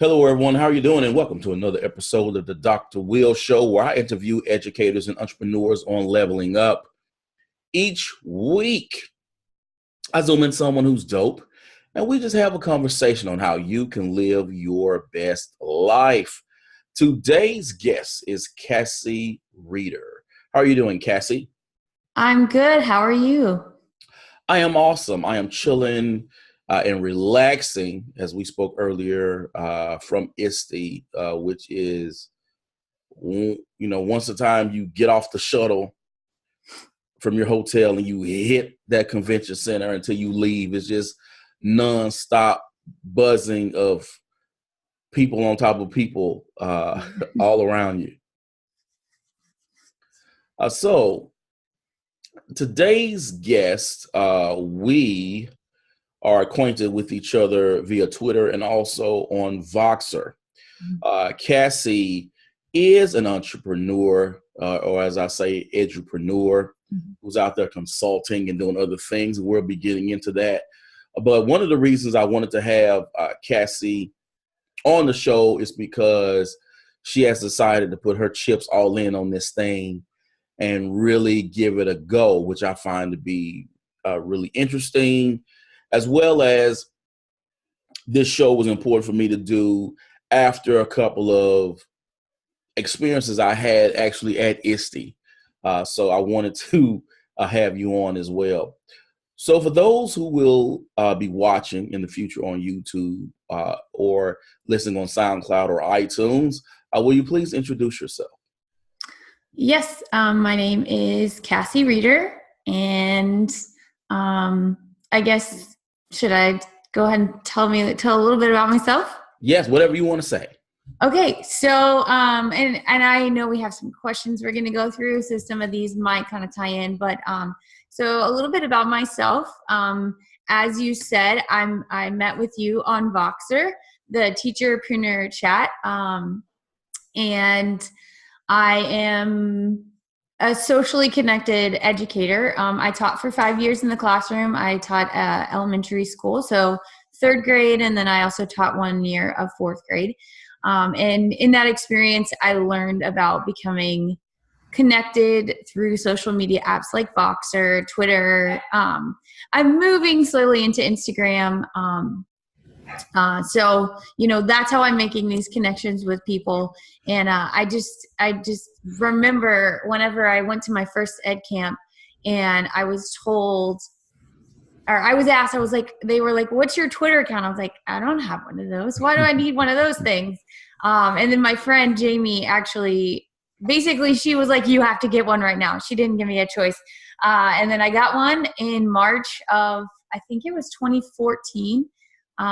Hello, everyone. How are you doing? And welcome to another episode of the Dr. Will Show, where I interview educators and entrepreneurs on leveling up. Each week, I zoom in someone who's dope, and we just have a conversation on how you can live your best life. Today's guest is Cassie Reeder. How are you doing, Cassie? I'm good. How are you? I am awesome. I am chilling and relaxing, as we spoke earlier, from ISTE, which is, once a time you get off the shuttle from your hotel and you hit that convention center until you leave, it's just nonstop buzzing of people on top of people all around you. So today's guest, we are acquainted with each other via Twitter and also on Voxer. Cassie is an entrepreneur, or as I say, edupreneur, who's out there consulting and doing other things. We'll be getting into that. But one of the reasons I wanted to have Cassie on the show is because she has decided to put her chips all in on this thing and really give it a go, which I find to be really interesting, as well as this show was important for me to do after a couple of experiences I had actually at ISTE. So I wanted to have you on as well. So for those who will be watching in the future on YouTube or listening on SoundCloud or iTunes, will you please introduce yourself? Yes, my name is Cassie Reeder, and I guess, should I go ahead and tell a little bit about myself? Yes, whatever you want to say. Okay, so and I know we have some questions we're going to go through, so some of these might kind of tie in, but so a little bit about myself. As you said, I met with you on Voxer, the teacherpreneur chat, and I am a socially connected educator. I taught for 5 years in the classroom. I taught elementary school, so 3rd grade, and then I also taught 1 year of 4th grade. And in that experience, I learned about becoming connected through social media apps like Voxer, Twitter. I'm moving slowly into Instagram. So, that's how I'm making these connections with people. And I just remember whenever I went to my first ed camp and I was told, or I was asked, they were like, what's your Twitter account? I was like, I don't have one of those. Why do I need one of those things? And then my friend Jamie basically she was like, you have to get one right now. She didn't give me a choice. And then I got one in March of, I think it was 2014.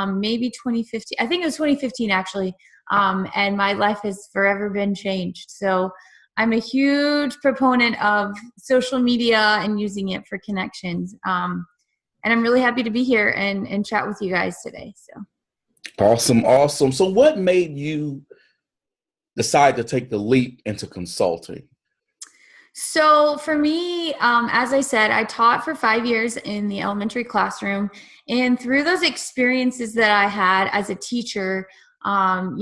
Maybe 2015. I think it was 2015 actually. And my life has forever been changed. So I'm a huge proponent of social media and using it for connections. And I'm really happy to be here and chat with you guys today. So Awesome. So what made you decide to take the leap into consulting? So for me, as I said, I taught for 5 years in the elementary classroom. And through those experiences that I had as a teacher, I've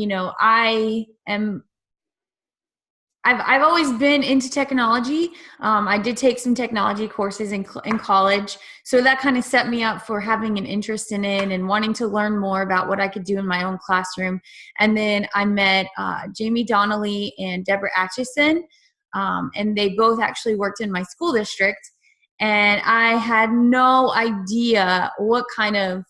always been into technology. I did take some technology courses in college. So that kind of set me up for having an interest in it and wanting to learn more about what I could do in my own classroom. And then I met Jamie Donnelly and Deborah Atchison. And they both actually worked in my school district. And I had no idea what kind of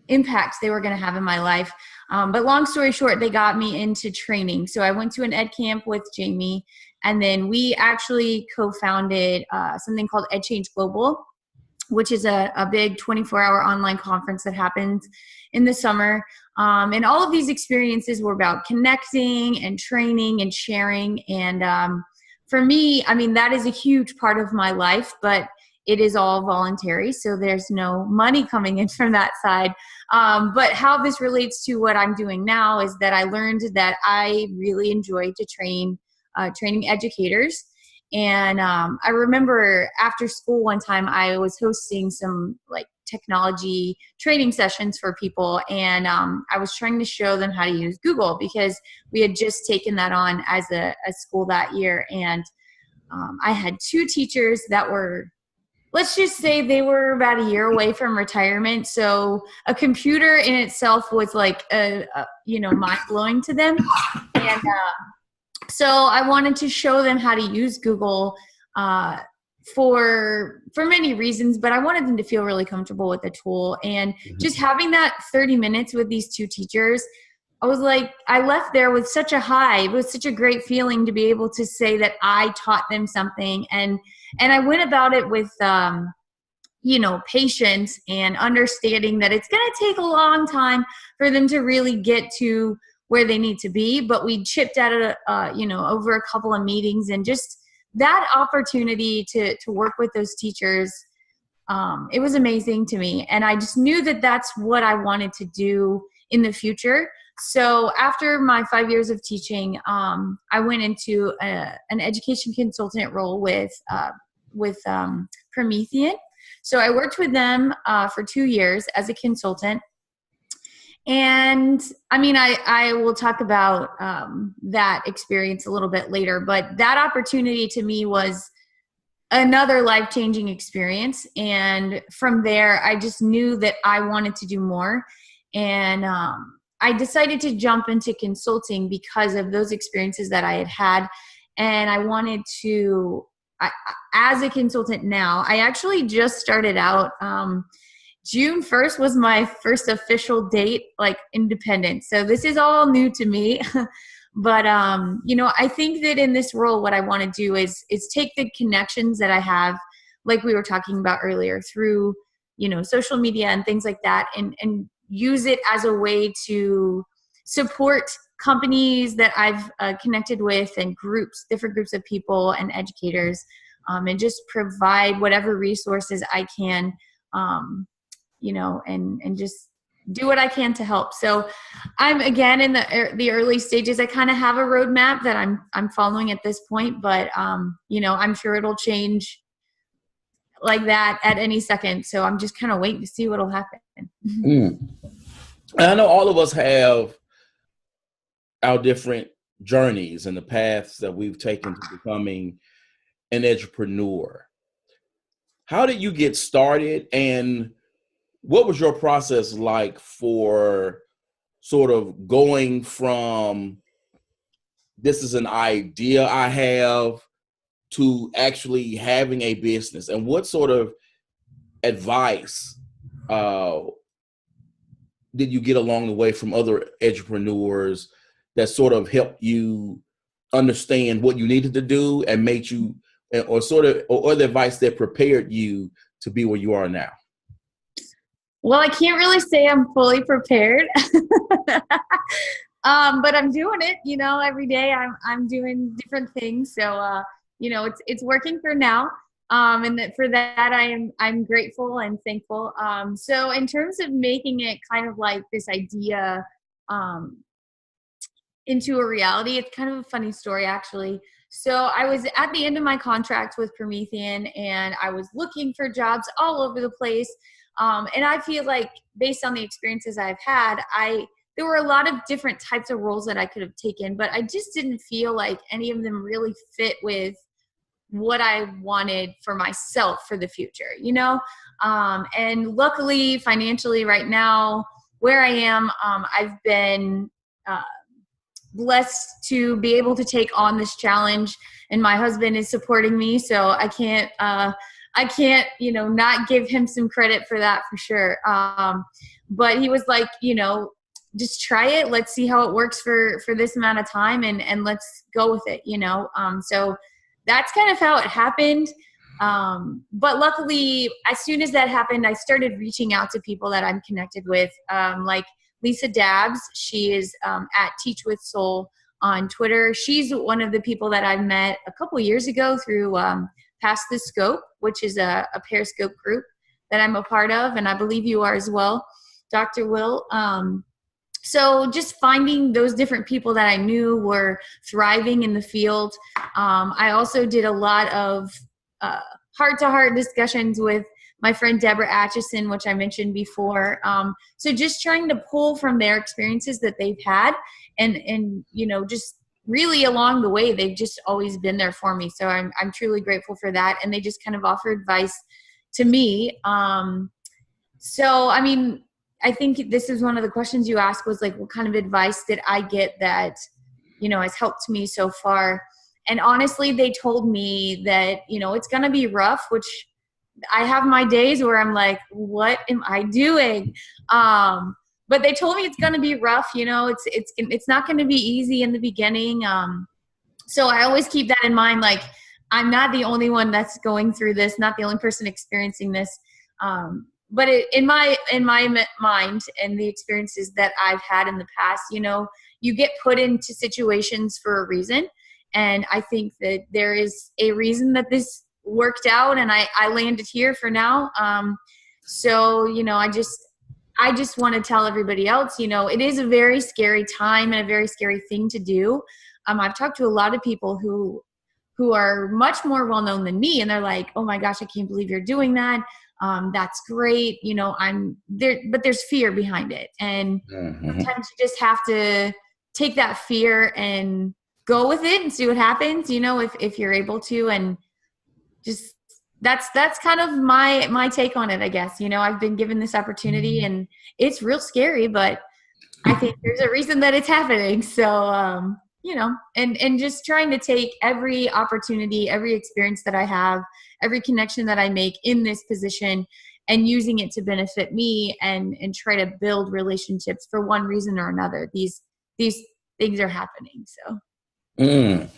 impact they were going to have in my life. But long story short, they got me into training. So I went to an ed camp with Jamie, and then we actually co-founded something called Ed Change Global, which is a big 24-hour online conference that happens in the summer. And all of these experiences were about connecting and training and sharing. And for me, I mean, that is a huge part of my life, but it is all voluntary. So there's no money coming in from that side. But how this relates to what I'm doing now is that I learned that I really enjoy to training educators. And I remember after school one time I was hosting some like technology training sessions for people. And I was trying to show them how to use Google because we had just taken that on as a school that year. And I had 2 teachers that were, let's just say they were about a year away from retirement. So a computer in itself was like, mind blowing to them. And so I wanted to show them how to use Google for many reasons, but I wanted them to feel really comfortable with the tool. And just having that 30 minutes with these 2 teachers, I was like, I left there with such a high. It was such a great feeling to be able to say that I taught them something. And I went about it with, patience and understanding that it's going to take a long time for them to really get to where they need to be. But we chipped at it, over a couple of meetings, and just that opportunity to work with those teachers, it was amazing to me. And I just knew that that's what I wanted to do in the future. So after my 5 years of teaching, I went into an education consultant role with Promethean. So I worked with them for 2 years as a consultant. And I mean, I will talk about that experience a little bit later, but that opportunity to me was another life-changing experience. And from there, I just knew that I wanted to do more. And I decided to jump into consulting because of those experiences that I had had. And I wanted to, as a consultant now, I actually just started out. June 1st was my first official date, like independent. So this is all new to me. But, I think that in this role, what I want to do is take the connections that I have, like we were talking about earlier, through, social media and things like that, and use it as a way to support companies that I've connected with, and different groups of people and educators, and just provide whatever resources I can, and just do what I can to help. So I'm, again, in the early stages. I kind of have a roadmap that I'm following at this point, but I'm sure it'll change like that at any second. So I'm just kind of waiting to see what'll happen. And I know all of us have our different journeys and the paths that we've taken to becoming an entrepreneur. How did you get started, and what was your process like for sort of going from this is an idea I have to actually having a business? And what sort of advice did you get along the way from other entrepreneurs that sort of helped you understand what you needed to do and made you, or the advice that prepared you to be where you are now? Well, I can't really say I'm fully prepared, but I'm doing it, every day I'm doing different things. So, it's working for now. And for that, I'm grateful and thankful. So in terms of making it kind of like this idea, into a reality, it's kind of a funny story, actually. So I was at the end of my contract with Promethean, and I was looking for jobs all over the place. And I feel like, based on the experiences I've had, there were a lot of different types of roles that I could have taken, but I just didn't feel like any of them really fit with what I wanted for myself for the future, and luckily financially right now where I am, I've been blessed to be able to take on this challenge, and my husband is supporting me. So I can't, not give him some credit for that, for sure. But he was like, just try it. Let's see how it works for this amount of time, and let's go with it, so that's kind of how it happened. But luckily, as soon as that happened, I started reaching out to people that I'm connected with, like Lisa Dabbs. She is at Teach with Soul on Twitter. She's one of the people that I met a couple years ago through Past the Scope, which is a Periscope group that I'm a part of, and I believe you are as well, Dr. Will. So just finding those different people that I knew were thriving in the field. I also did a lot of heart-to-heart discussions with my friend Deborah Atchison, which I mentioned before. So just trying to pull from their experiences that they've had, and just really along the way, they've just always been there for me. So I'm truly grateful for that. And they just kind of offer advice to me. So, I mean, I think this is one of the questions you asked was like, what kind of advice did I get that, has helped me so far? And honestly, they told me that, it's going to be rough, which I have my days where I'm like, what am I doing? But they told me it's going to be rough. It's not going to be easy in the beginning. So I always keep that in mind. Like, I'm not the only one that's going through this, not the only person experiencing this. But in my mind and the experiences that I've had in the past, you get put into situations for a reason. And I think that there is a reason that this worked out and I landed here for now. So, I just want to tell everybody else, it is a very scary time and a very scary thing to do. I've talked to a lot of people who are much more well-known than me. And they're like, oh my gosh, I can't believe you're doing that. That's great. I'm there, but there's fear behind it. And sometimes you just have to take that fear and go with it and see what happens, if you're able to. And just, that's kind of my take on it, I guess. I've been given this opportunity and it's real scary, but I think there's a reason that it's happening. So, and just trying to take every opportunity, every experience that I have, every connection that I make in this position and using it to benefit me and try to build relationships for one reason or another. These things are happening. So. And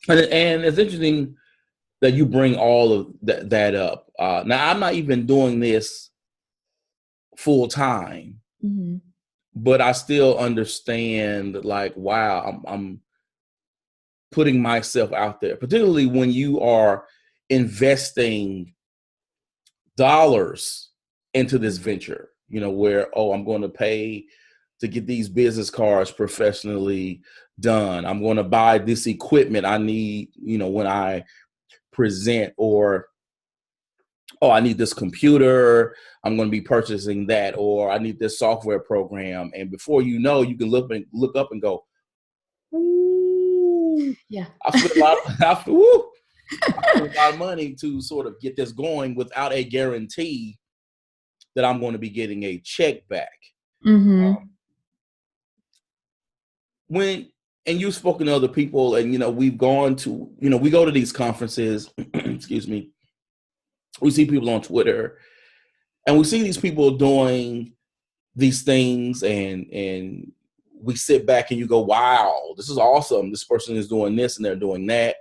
it's interesting that you bring all of that up. Now, I'm not even doing this full time, but I still understand, like, wow, I'm putting myself out there, particularly when you are investing dollars into this venture, where, I'm going to pay to get these business cards professionally done. I'm going to buy this equipment I need, when I present, or I need this computer, I'm going to be purchasing that, or I need this software program. And before you know, you can look up and go, ooh, yeah, I spent a lot of money to sort of get this going without a guarantee that I'm going to be getting a check back. And you've spoken to other people, and we've gone to, we go to these conferences, excuse me, we see people on Twitter, and we see these people doing these things, and we sit back and you go, wow, this is awesome. This person is doing this and they're doing that.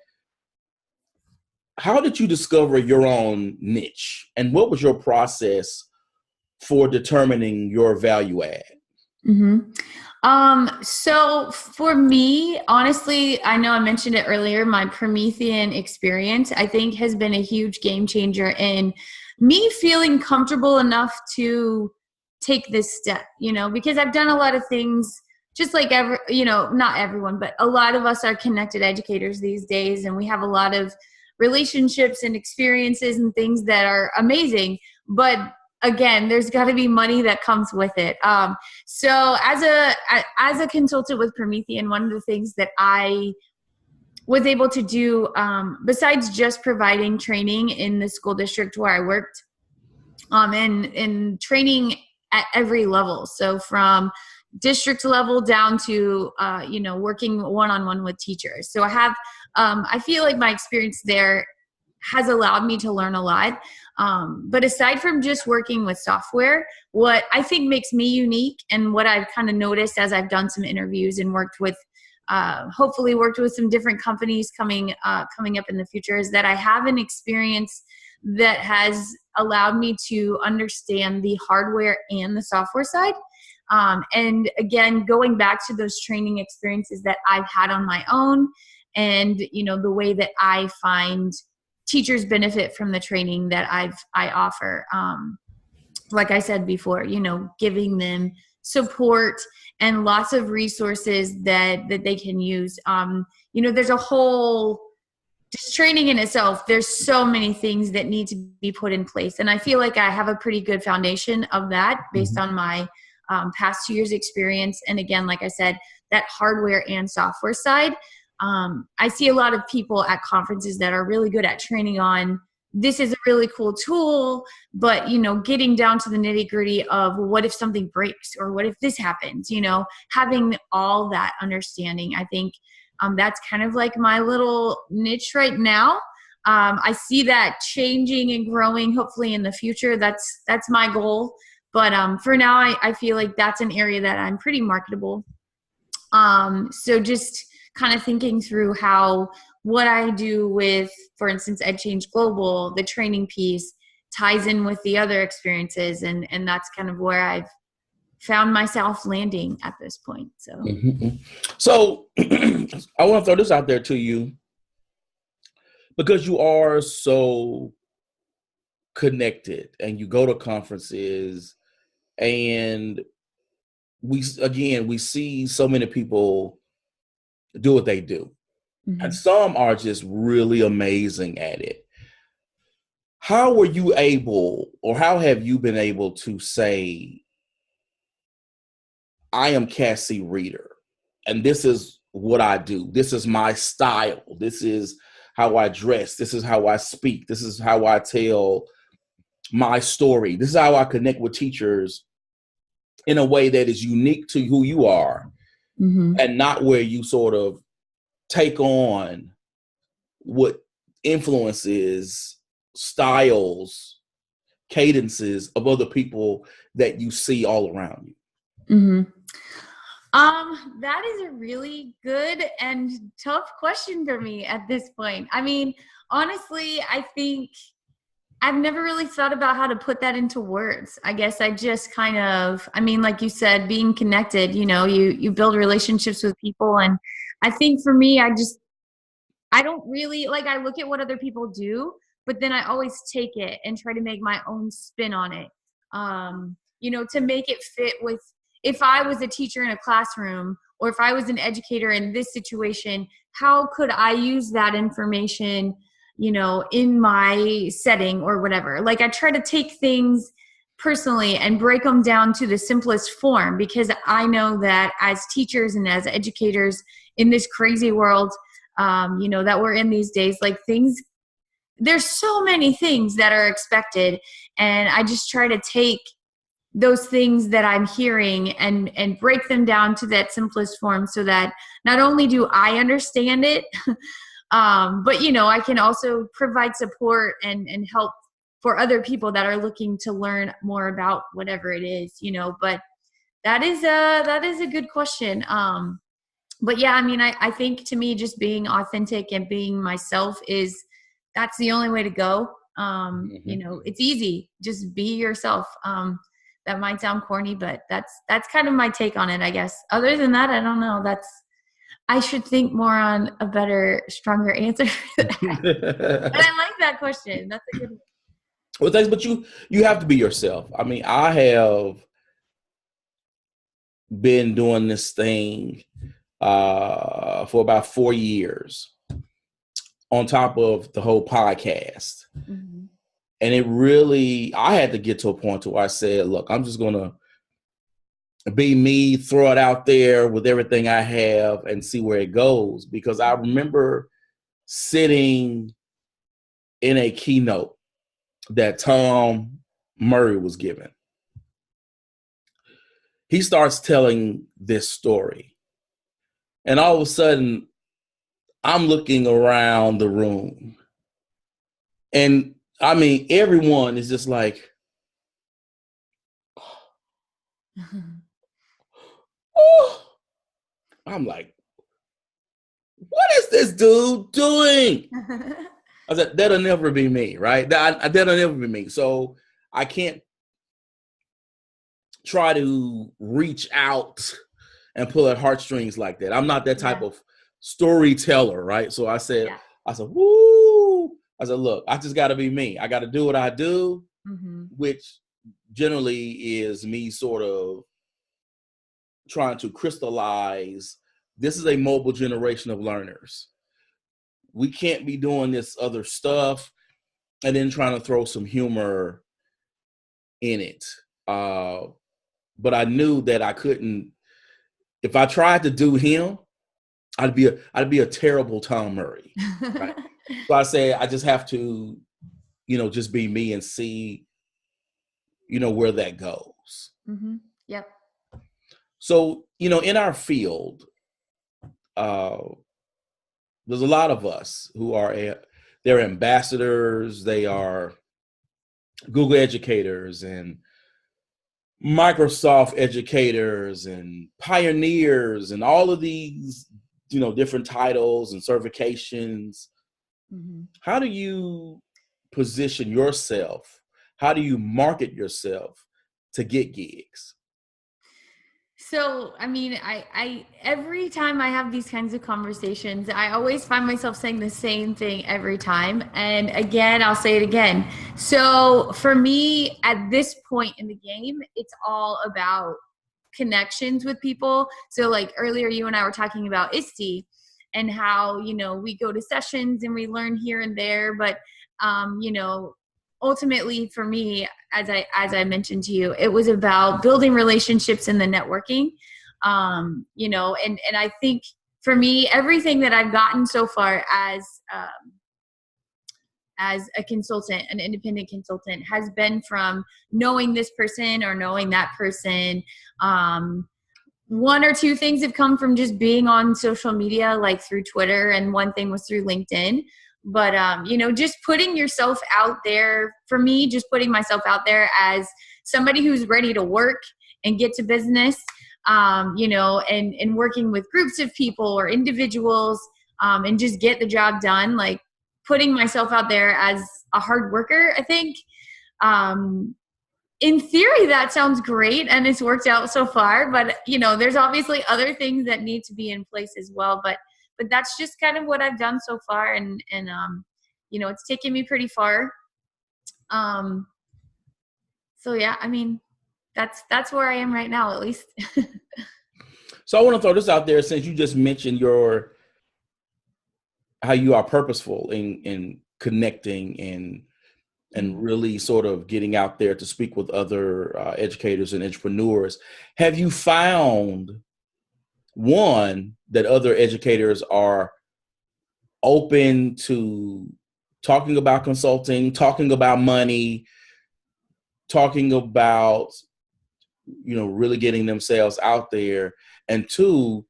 How did you discover your own niche, and what was your process for determining your value add? So for me, honestly, I know I mentioned it earlier, my Promethean experience, I think, has been a huge game changer in me feeling comfortable enough to take this step, because I've done a lot of things, just like not everyone, but a lot of us are connected educators these days. And we have a lot of relationships and experiences and things that are amazing, but again, there's got to be money that comes with it. So as a consultant with Promethean, one of the things that I was able to do, besides just providing training in the school district where I worked, and training at every level. So from district level down to, working one-on-one with teachers. So I feel like my experience there has allowed me to learn a lot. But aside from just working with software, what I think makes me unique, and what I've kind of noticed as I've done some interviews and hopefully worked with some different companies coming up in the future, is that I have an experience that has allowed me to understand the hardware and the software side. And again, going back to those training experiences that I've had on my own, and the way that I find teachers benefit from the training that I offer. Like I said before, giving them support and lots of resources that they can use. There's a whole just training in itself, there's so many things that need to be put in place. And I feel like I have a pretty good foundation of that based on my past 2 years experience. And again, like I said, that hardware and software side. I see a lot of people at conferences that are really good at training on, this is a really cool tool, but, you know, getting down to the nitty gritty of what if something breaks or what if this happens, you know, having all that understanding, I think that's kind of like my little niche right now. I see that changing and growing hopefully in the future. That's my goal. But for now, I feel like that's an area that I'm pretty marketable. So just kind of thinking through how what I do with, for instance, EdChange Global, the training piece ties in with the other experiences. And that's kind of where I've found myself landing at this point. So, So I want to throw this out there to you because you are so connected and you go to conferences, and we see so many people do what they do. And some are just really amazing at it. How were you able, or how have you been able to say, I am Cassie Reeder, and this is what I do. This is my style. This is how I dress. This is how I speak. This is how I tell my story. This is how I connect with teachers in a way that is unique to who you are, and not where you sort of take on what influences, styles, cadences of other people that you see all around you. That is a really good and tough question for me at this point. I mean, honestly, I think I've never really thought about how to put that into words. I guess I just kind of, I mean, like you said, being connected, you know, you build relationships with people. And I think for me, I don't really, like, I look at what other people do, but then I always take it and try to make my own spin on it. You know, to make it fit with, if I was a teacher in a classroom, or if I was an educator in this situation, how could I use that information, you know, in my setting or whatever? Like, I try to take things personally and break them down to the simplest form, because I know that as teachers and as educators in this crazy world, you know, that we're in these days, like, there's so many things that are expected. And I just try to take those things that I'm hearing and break them down to that simplest form, so that not only do I understand it, but, you know, I can also provide support and help for other people that are looking to learn more about whatever it is, you know. But that is a good question. But yeah, I mean, I think to me, just being authentic and being myself that's the only way to go. You know, it's easy. Just be yourself. That might sound corny, but that's kind of my take on it, I guess. Other than that, I don't know. I should think more on a better, stronger answer for that. But I like that question. That's a good one. Well, thanks, but you have to be yourself. I mean, I have been doing this thing for about 4 years on top of the whole podcast. And it really, I had to get to a point where I said, look, I'm just going to be me, throw it out there with everything I have and see where it goes. Because I remember sitting in a keynote that Tom Murray was giving. He starts telling this story. And all of a sudden, I'm looking around the room. And I mean, everyone is just like, oh. I'm like, what is this dude doing? I said, that'll never be me, right? That'll never be me. So I can't try to reach out and pull at heartstrings like that. I'm not that type of storyteller, right? So I said, woo. I said, look, I just got to be me. I got to do what I do, which generally is me sort of trying to crystallize. This is a mobile generation of learners. we can't be doing this other stuff and then trying to throw some humor in it. But I knew that I couldn't, if I tried to do him, I'd be a terrible Tom Murray. Right. So I said, I just have to, just be me and see, where that goes. Mm-hmm. Yep. So, in our field, there's a lot of us who they're ambassadors, they are Google educators and Microsoft educators and pioneers and all of these, different titles and certifications. Mm-hmm. How do you position yourself? How do you market yourself to get gigs? So, I mean, I every time I have these kinds of conversations, I always find myself saying the same thing every time. And again, I'll say it again. So for me, at this point in the game, it's all about connections with people. So like earlier, you and I were talking about ISTE and how, we go to sessions and we learn here and there, but, ultimately for me, as I mentioned to you, it was about building relationships and the networking, and I think for me, everything that I've gotten so far as a consultant, an independent consultant, has been from knowing this person or knowing that person. One or two things have come from just being on social media, like through Twitter, and one thing was through LinkedIn. But, just putting yourself out there, for me, just putting myself out there as somebody who's ready to work and get to business, and working with groups of people or individuals, and just get the job done, like putting myself out there as a hard worker, I think. In theory, that sounds great and it's worked out so far, but there's obviously other things that need to be in place as well. But that's just kind of what I've done so far, and it's taken me pretty far. So yeah, I mean, that's where I am right now, at least. So I want to throw this out there, since you just mentioned how you are purposeful in connecting and really sort of getting out there to speak with other educators and entrepreneurs. Have you found, one, that other educators are open to talking about consulting, talking about money, talking about, really getting themselves out there? And two,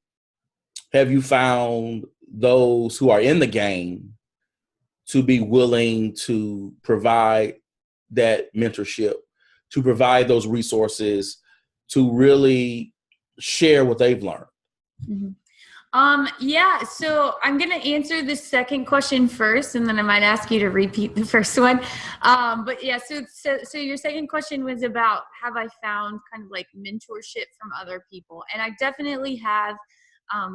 have you found those who are in the game to be willing to provide that mentorship, to provide those resources, to really share what they've learned? Mm-hmm. Yeah, so I'm going to answer the second question first, and then I might ask you to repeat the first one. But yeah, so your second question was about, have I found kind of like mentorship from other people? And I definitely have.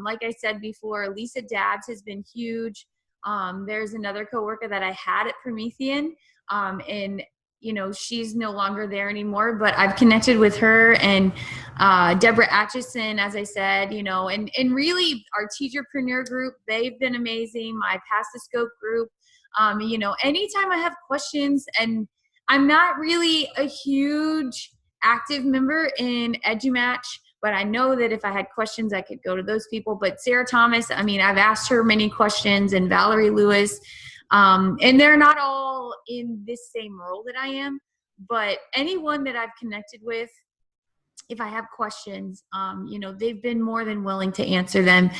Like I said before, Lisa Dabbs has been huge. There's another coworker that I had at Promethean, and she's no longer there anymore, but I've connected with her, and Deborah Atchison, as I said, and really our teacherpreneur group, they've been amazing. My Pass the Scope group, anytime I have questions, and I'm not really a huge active member in EduMatch, but I know that if I had questions, I could go to those people. But Sarah Thomas, I mean, I've asked her many questions, and Valerie Lewis, and they're not all in this same role that I am, but anyone that I've connected with, if I have questions, they've been more than willing to answer them.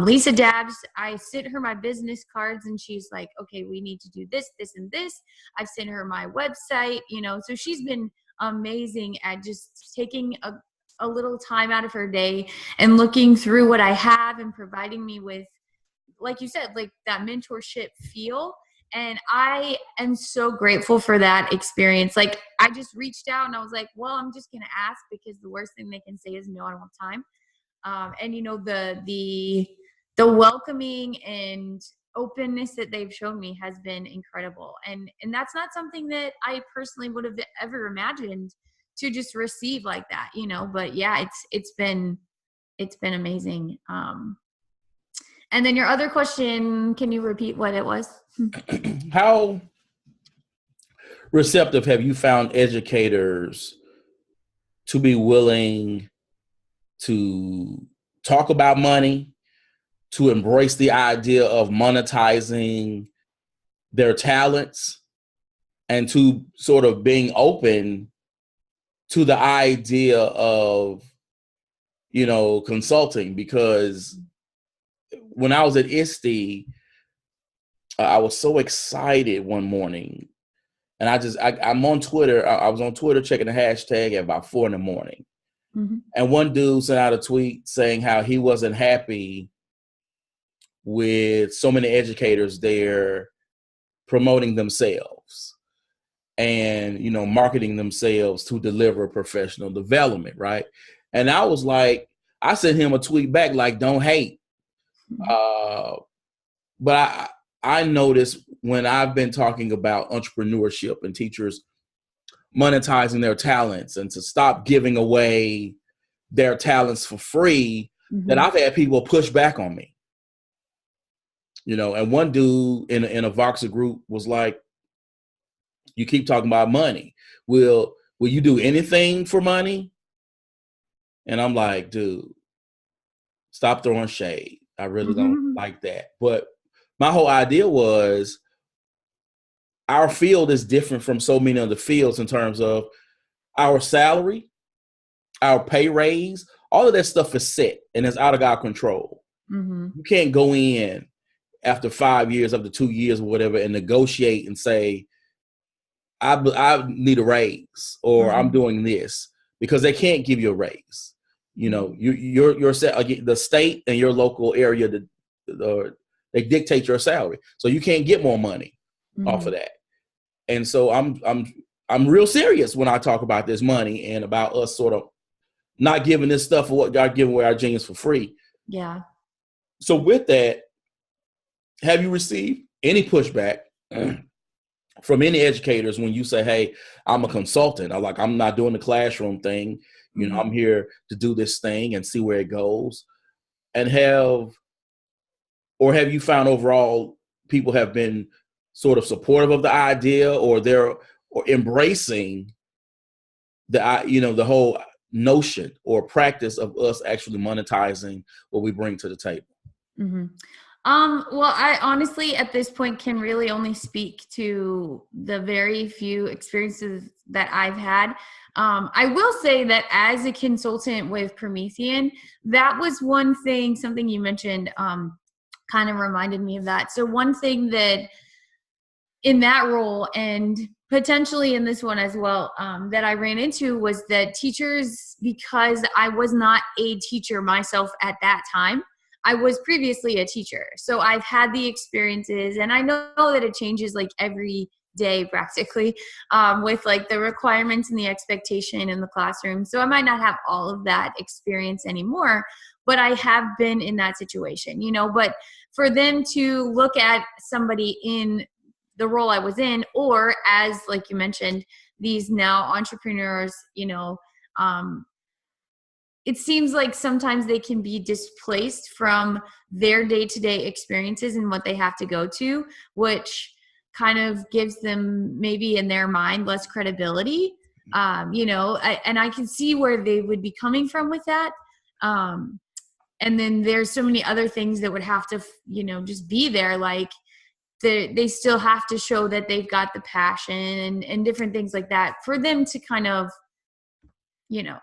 Lisa Dabbs, I sent her my business cards, and she's like, okay, we need to do this, this, and this. I've sent her my website, so she's been amazing at just taking a little time out of her day and looking through what I have and providing me with, like you said, like that mentorship feel. And I am so grateful for that experience. Like, I just reached out and I was like, well, I'm just going to ask, because the worst thing they can say is no, I don't have time. And the welcoming and openness that they've shown me has been incredible. And that's not something that I personally would have ever imagined to just receive like that, but yeah, it's been amazing. And then your other question, can you repeat what it was? How receptive have you found educators to be willing to talk about money, to embrace the idea of monetizing their talents, and to sort of being open to the idea of, consulting? Because when I was at ISTE, I was so excited one morning, and I'm on Twitter. I was on Twitter checking the hashtag at about 4 a.m. Mm-hmm. And one dude sent out a tweet saying how he wasn't happy with so many educators there promoting themselves and, marketing themselves to deliver professional development, right? And I was like, I sent him a tweet back like, don't hate. But I noticed when I've been talking about entrepreneurship and teachers monetizing their talents and to stop giving away their talents for free, that I've had people push back on me. And one dude in a Voxer group was like, you keep talking about money. Will you do anything for money? And I'm like, dude, stop throwing shade. I really don't like that. But my whole idea was our field is different from so many other fields in terms of our salary, our pay raise, all of that stuff is set and it's out of our control. You can't go in after 5 years, after 2 years or whatever, and negotiate and say, I need a raise or I'm doing this, because they can't give you a raise. Your the state and your local area, they dictate your salary, so you can't get more money off of that. And so I'm real serious when I talk about this money and about us sort of not giving this stuff for what God giving away our genius for free. Yeah. So with that, have you received any pushback from any educators when you say, hey, I'm a consultant? I'm not doing the classroom thing. I'm here to do this thing and see where it goes. And have you found overall people have been sort of supportive of the idea, or they're embracing the whole notion or practice of us actually monetizing what we bring to the table? Well, I honestly, at this point, can really only speak to the very few experiences that I've had. I will say that as a consultant with Promethean, that was one thing, something you mentioned, kind of reminded me of that. So one thing that in that role, and potentially in this one as well, that I ran into was that teachers, because I was not a teacher myself at that time, I was previously a teacher. So I've had the experiences, and I know that it changes like every day practically, with like the requirements and the expectation in the classroom. So I might not have all of that experience anymore, but I have been in that situation, but for them to look at somebody in the role I was in, or as, like you mentioned, these now entrepreneurs, it seems like sometimes they can be displaced from their day-to-day experiences and what they have to go to, which kind of gives them maybe in their mind less credibility. And I can see where they would be coming from with that. And then there's so many other things that would have to, just be there. Like they still have to show that they've got the passion and different things like that for them to kind of,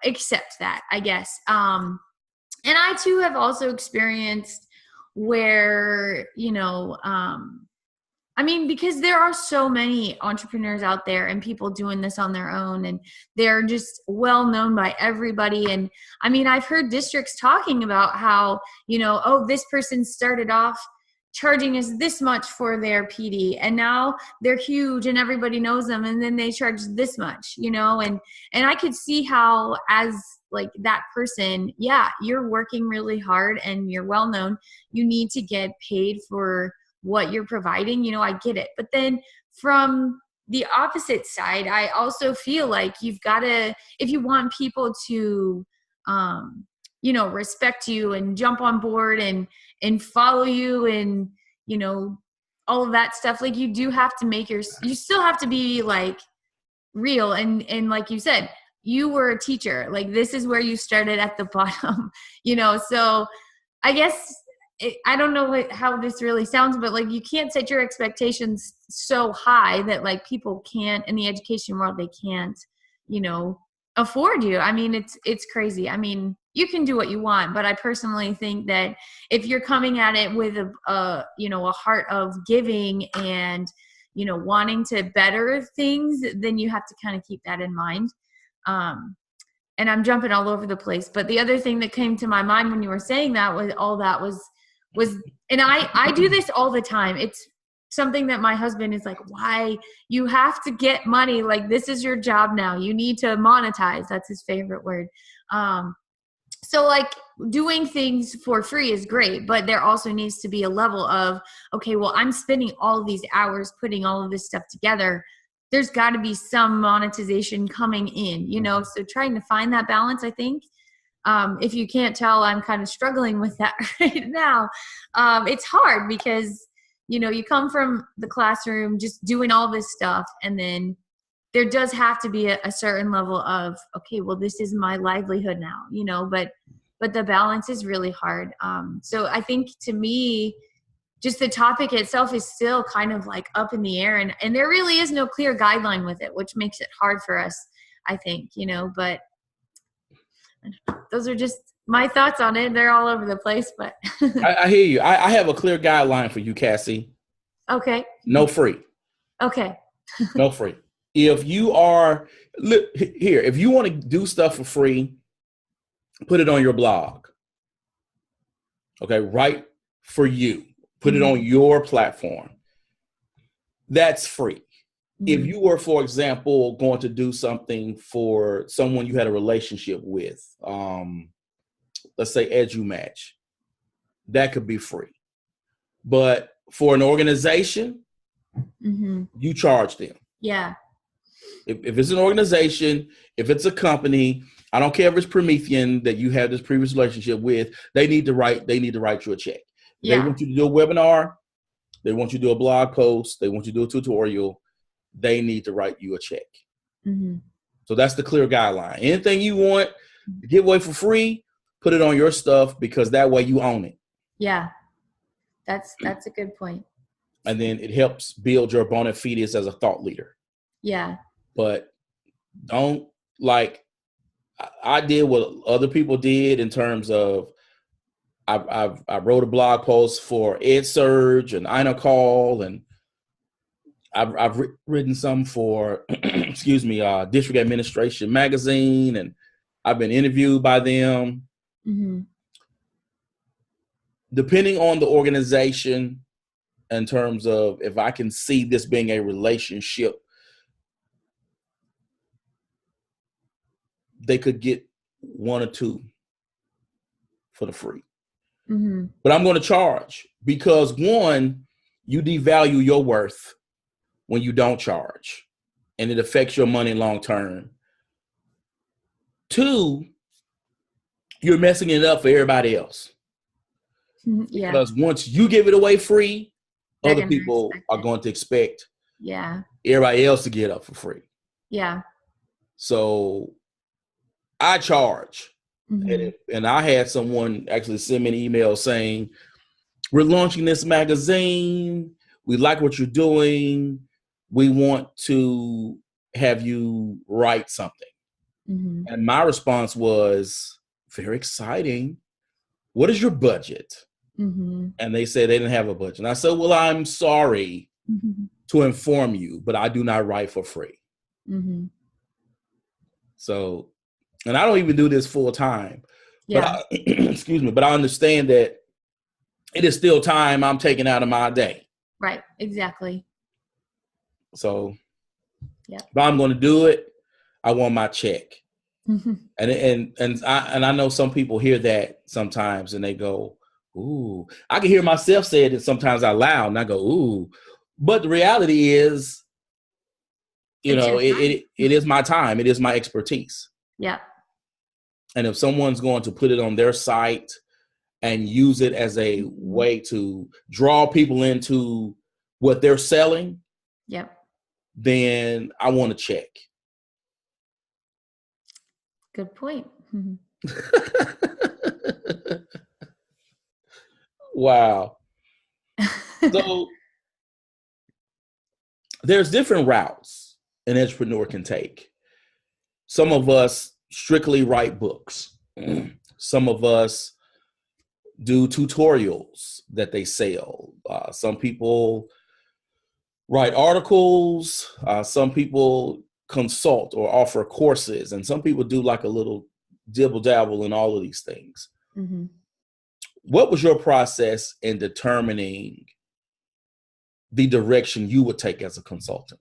accept that, I guess. And I too have also experienced where, because there are so many entrepreneurs out there and people doing this on their own, and they're just well known by everybody. And I've heard districts talking about how, this person started off charging us this much for their PD, and now they're huge and everybody knows them, and then they charge this much, and I could see how, as like that person, yeah, you're working really hard and you're well known, you need to get paid for what you're providing, I get it. But then from the opposite side, I also feel like you've got to, if you want people to respect you and jump on board and follow you and, all of that stuff. Like, you do have to you still have to be like real. And like you said, you were a teacher. Like, this is where you started at the bottom, so I guess I don't know how this really sounds, but like, you can't set your expectations so high that like people can't, in the education world, they can't, afford you. I mean, it's crazy. I mean, you can do what you want, but I personally think that if you're coming at it with a heart of giving and, wanting to better things, then you have to kind of keep that in mind. And I'm jumping all over the place, but the other thing that came to my mind when you were saying that was, and I do this all the time. It's something that my husband is like, why you have to get money? Like, this is your job now. You need to monetize. That's his favorite word. So like, doing things for free is great, but there also needs to be a level of, okay, well, I'm spending all of these hours putting all of this stuff together. There's got to be some monetization coming in, so trying to find that balance, I think. If you can't tell, I'm kind of struggling with that right now. It's hard because, you come from the classroom just doing all this stuff, and then there does have to be a certain level of, okay, well, this is my livelihood now, but the balance is really hard. So I think, to me, just the topic itself is still kind of like up in the air, and there really is no clear guideline with it, which makes it hard for us, I think, but those are just my thoughts on it. They're all over the place, but I hear you. I have a clear guideline for you, Cassie. Okay. No free. Okay. No free. If you are here, if you want to do stuff for free, put it on your blog. Okay, right for you. Put it on your platform. That's free. If you were, for example, going to do something for someone you had a relationship with, let's say EduMatch, that could be free. But for an organization, you charge them. Yeah. If it's an organization, if it's a company, I don't care if it's Promethean that you have this previous relationship with, they need to write you a check. They want you to do a webinar, they want you to do a blog post, they want you to do a tutorial, they need to write you a check. So that's the clear guideline. Anything you want to give away for free, put it on your stuff, because that way you own it. Yeah. That's a good point. And then it helps build your bona fides as a thought leader. Yeah. But don't, like, I did what other people did in terms of I wrote a blog post for EdSurge and INACall, and I've written some for District Administration Magazine, and I've been interviewed by them. Depending on the organization, in terms of if I can see this being a relationship, they could get one or two for the free. But I'm going to charge, because one, you devalue your worth when you don't charge, and it affects your money long term. Two, you're messing it up for everybody else. Yeah. Because once you give it away free, other people are going to expect everybody else to get up for free. Yeah. So I charge. And I had someone actually send me an email saying, we're launching this magazine. We like what you're doing. We want to have you write something. And my response was, very exciting. What is your budget? And they said they didn't have a budget. And I said, well, I'm sorry to inform you, but I do not write for free. So, and I don't even do this full time. But but I understand that it is still time I'm taking out of my day. Right. Exactly. So, if I'm going to do it, I want my check. And I know some people hear that sometimes and they go, ooh. I can hear myself say it sometimes out loud, and I go, ooh. But the reality is, it is my time. It is my expertise. Yeah. And if someone's going to put it on their site and use it as a way to draw people into what they're selling, Yep. then I want to check. Good point. Wow. So there's different routes an entrepreneur can take. Some of us strictly write books. Some of us do tutorials that they sell. Some people write articles. Some people consult or offer courses. And some people do like a little dibble dabble in all of these things. Mm-hmm. What was your process in determining the direction you would take as a consultant?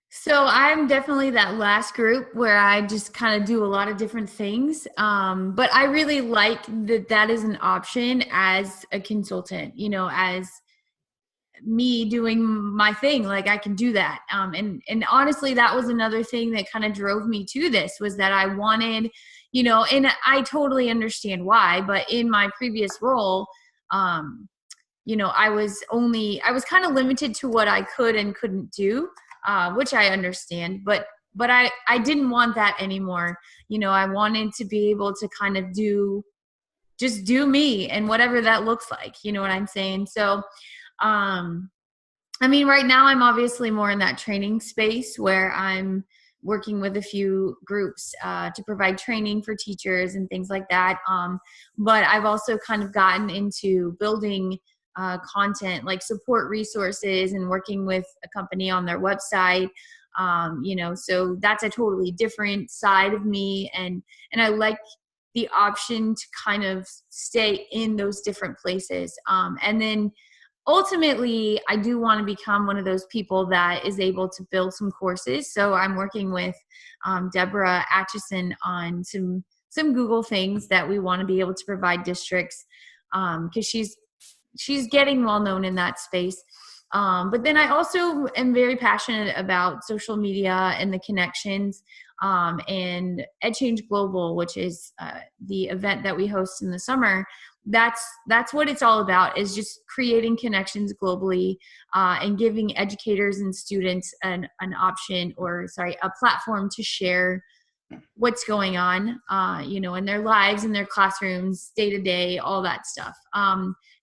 So I'm definitely that last group where I just kind of do a lot of different things. But I really like that is an option as a consultant, as me doing my thing. Like I can do that. And honestly, that was another thing that kind of drove me to this, was that I wanted, and I totally understand why, but in my previous role, I was kind of limited to what I could and couldn't do. Which I understand, but I didn't want that anymore. I wanted to be able to kind of do me and whatever that looks like, you know what I'm saying? So, right now I'm obviously more in that training space where I'm working with a few groups to provide training for teachers and things like that. But I've also kind of gotten into building content, like support resources, and working with a company on their website. So that's a totally different side of me. And I like the option to kind of stay in those different places. And then ultimately, I do want to become one of those people that is able to build some courses. So I'm working with Deborah Atchison on some Google things that we want to be able to provide districts, because she's getting well known in that space. But then I also am very passionate about social media and the connections, and EdChange Global, which is the event that we host in the summer. That's what it's all about, is just creating connections globally, and giving educators and students an option, a platform to share what's going on, in their lives, in their classrooms, day to day, all that stuff.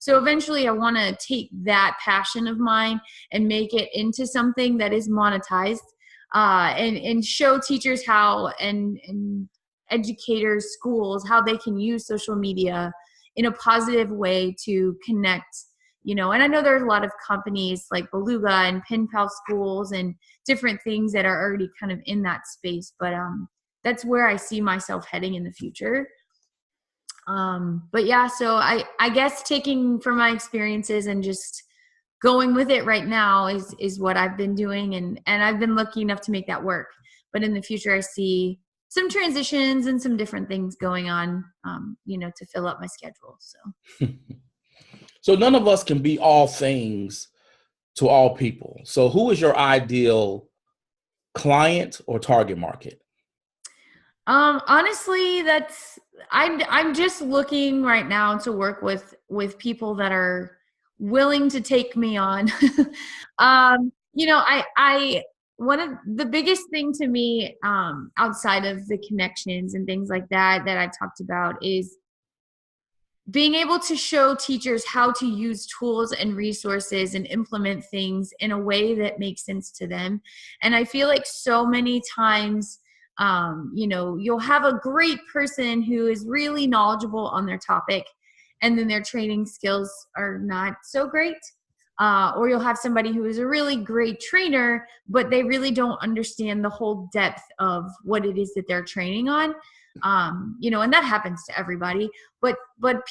So eventually I want to take that passion of mine and make it into something that is monetized, and show teachers how, and educators, schools, how they can use social media in a positive way to connect, and I know there's a lot of companies like Beluga and Pen Pal schools and different things that are already kind of in that space, but that's where I see myself heading in the future. But yeah, so I guess taking from my experiences and just going with it right now is what I've been doing. And I've been lucky enough to make that work. But in the future, I see some transitions and some different things going on, to fill up my schedule. So, So none of us can be all things to all people. So who is your ideal client or target market? Honestly, I'm just looking right now to work with people that are willing to take me on. I one of the biggest thing to me, outside of the connections and things like that I've talked about, is being able to show teachers how to use tools and resources and implement things in a way that makes sense to them. And I feel like so many times, you'll have a great person who is really knowledgeable on their topic, and then their training skills are not so great. Or you'll have somebody who is a really great trainer, but they really don't understand the whole depth of what it is that they're training on. And that happens to everybody, but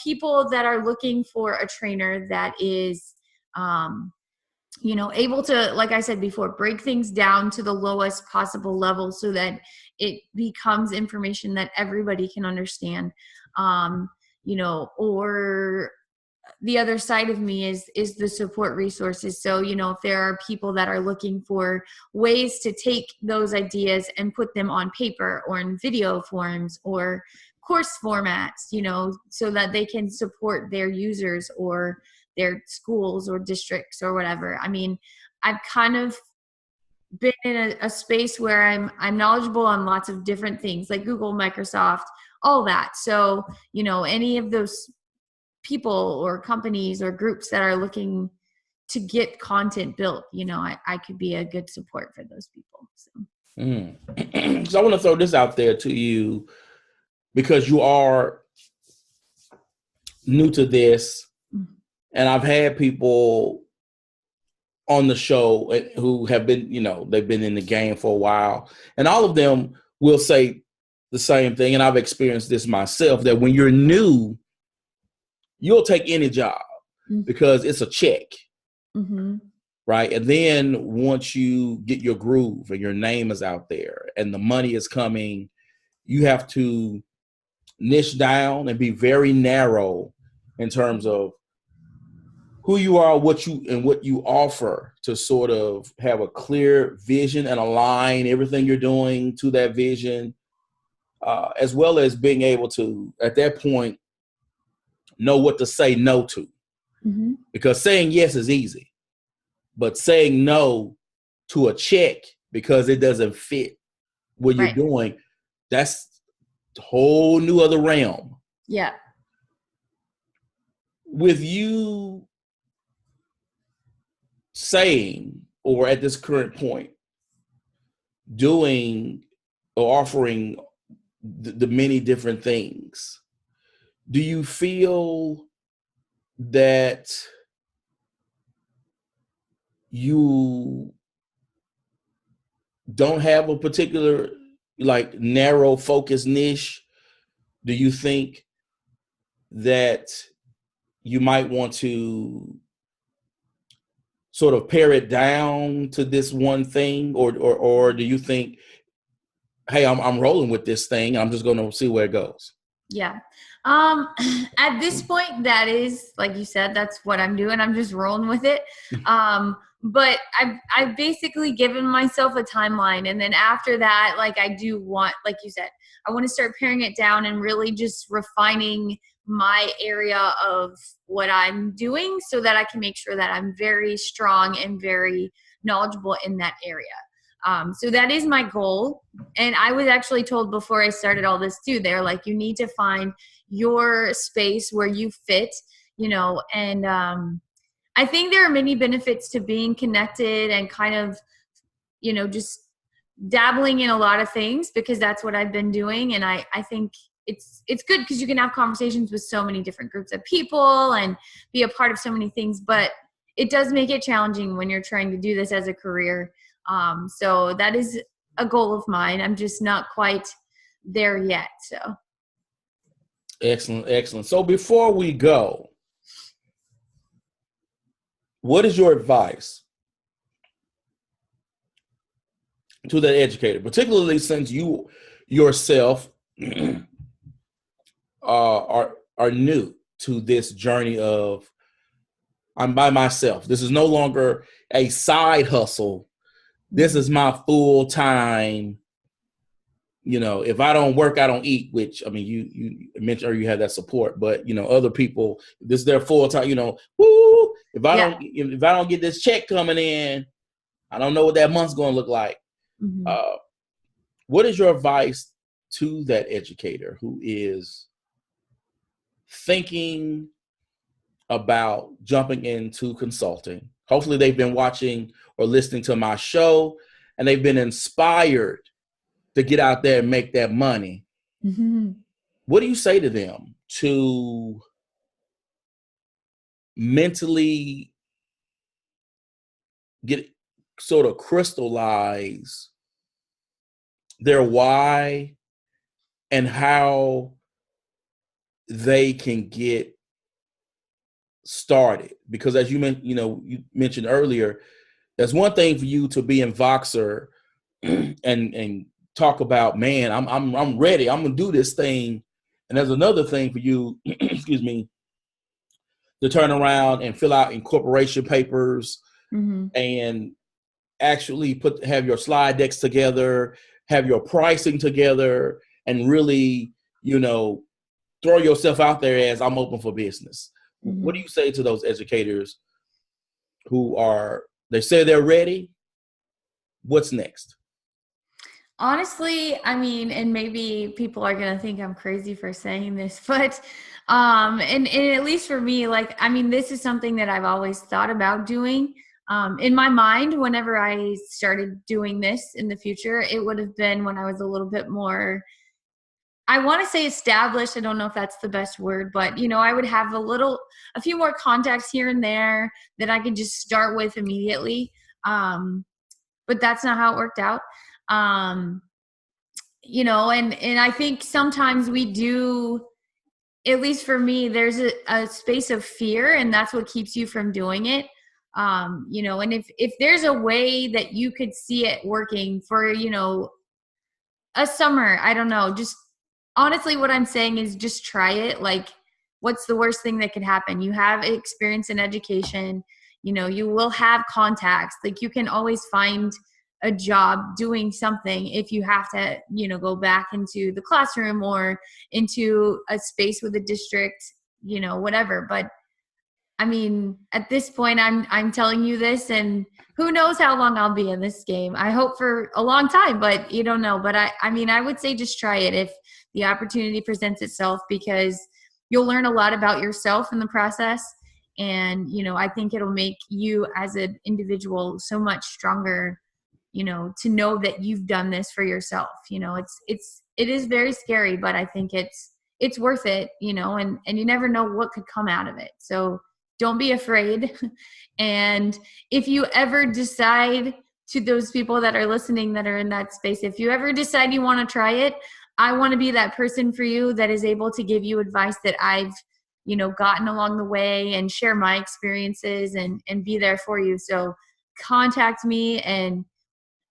people that are looking for a trainer that is, able to, like I said before, break things down to the lowest possible level so that it becomes information that everybody can understand, or the other side of me is the support resources. So, if there are people that are looking for ways to take those ideas and put them on paper or in video forms or course formats, so that they can support their users or their schools or districts or whatever. I mean, I've kind of been in a space where I'm knowledgeable on lots of different things like Google, Microsoft, all that. So, any of those people or companies or groups that are looking to get content built, I could be a good support for those people. So. So I want to throw this out there to you because you are new to this, and I've had people on the show who have been, they've been in the game for a while, and all of them will say the same thing. And I've experienced this myself, that when you're new, you'll take any job because it's a check, right? And then once you get your groove and your name is out there and the money is coming, you have to niche down and be very narrow in terms of who you are, what you offer, to sort of have a clear vision and align everything you're doing to that vision, as well as being able to, at that point, know what to say no to. Because saying yes is easy, but saying no to a check because it doesn't fit what you're doing, that's a whole new other realm. Yeah. With you saying, or at this current point, doing or offering the many different things, do you feel that you don't have a particular narrow focus niche? Do you think that you might want to sort of pare it down to this one thing, or do you think, hey, I'm rolling with this thing, I'm just going to see where it goes? Yeah. At this point, that is, like you said, that's what I'm doing. I'm just rolling with it. But I've basically given myself a timeline. And then after that, I do want, like you said, I want to start paring it down and really just refining my area of what I'm doing so that I can make sure that I'm very strong and very knowledgeable in that area. So that is my goal. And I was actually told before I started all this too, they're like, you need to find your space where you fit, and I think there are many benefits to being connected and kind of, just dabbling in a lot of things, because that's what I've been doing. And I think it's good because you can have conversations with so many different groups of people and be a part of so many things, but it does make it challenging when you're trying to do this as a career. So that is a goal of mine. I'm just not quite there yet. So. Excellent. So before we go, what is your advice to that educator, particularly since you yourself are new to this journey of, I'm by myself. This is no longer a side hustle. This is my full time. If I don't work, I don't eat, which, I mean, you mentioned, or you have that support, but other people, this is their full time, woo, if I don't get this check coming in, I don't know what that month's going to look like. What is your advice to that educator who is thinking about jumping into consulting? Hopefully they've been watching or listening to my show and they've been inspired to get out there and make that money. What do you say to them to mentally get sort of crystallize their why and how they can get started? Because as you mentioned earlier, there's one thing for you to be in Voxer and talk about, man, I'm ready, I'm gonna do this thing, and there's another thing for you excuse me, to turn around and fill out incorporation papers Mm-hmm. and actually have your slide decks together, have your pricing together, and really, throw yourself out there as I'm open for business. Mm-hmm. What do you say to those educators who they say they're ready? What's next? Honestly, I mean, and maybe people are going to think I'm crazy for saying this, but, and at least for me, like, I mean, this is something that I've always thought about doing. In my mind, whenever I started doing this in the future, it would have been when I was a little bit more, I want to say established. I don't know if that's the best word, but I would have a few more contacts here and there that I could just start with immediately. But that's not how it worked out. And I think sometimes we do, at least for me, there's a space of fear, and that's what keeps you from doing it. And if there's a way that you could see it working for, a summer, I don't know, just honestly, what I'm saying is just try it. Like, what's the worst thing that could happen? You have experience in education, you will have contacts. Like, you can always find a job doing something if you have to, go back into the classroom or into a space with a district, whatever. But I mean, at this point, I'm telling you this, and who knows how long I'll be in this game. I hope for a long time, but you don't know. But I mean, I would say just try it if the opportunity presents itself, because you'll learn a lot about yourself in the process. And, I think it'll make you as an individual so much stronger, to know that you've done this for yourself. It is very scary, but I think it's worth it, and you never know what could come out of it. So don't be afraid. And if you ever decide, to those people that are listening that are in that space, if you ever decide you want to try it, I want to be that person for you that is able to give you advice that I've, gotten along the way, and share my experiences and be there for you. So contact me, and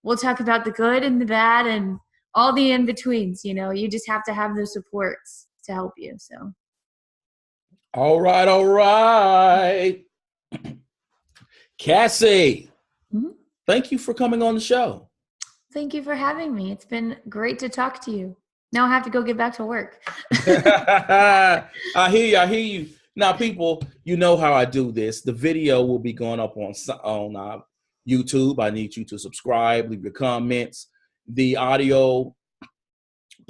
we'll talk about the good and the bad and all the in-betweens. You just have to have those supports to help you. So. All right. Cassie, Mm-hmm. Thank you for coming on the show. Thank you for having me. It's been great to talk to you. Now I have to go get back to work. I hear you. Now, people, you know how I do this. The video will be going up on YouTube. I need you to subscribe, leave your comments. The audio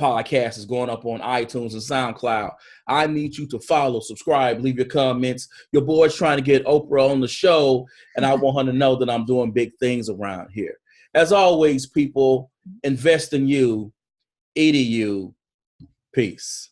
podcast is going up on iTunes and SoundCloud. I need you to follow, subscribe, leave your comments. Your boy's trying to get Oprah on the show, and I want her to know that I'm doing big things around here. As always, people, invest in you, EDU. Peace.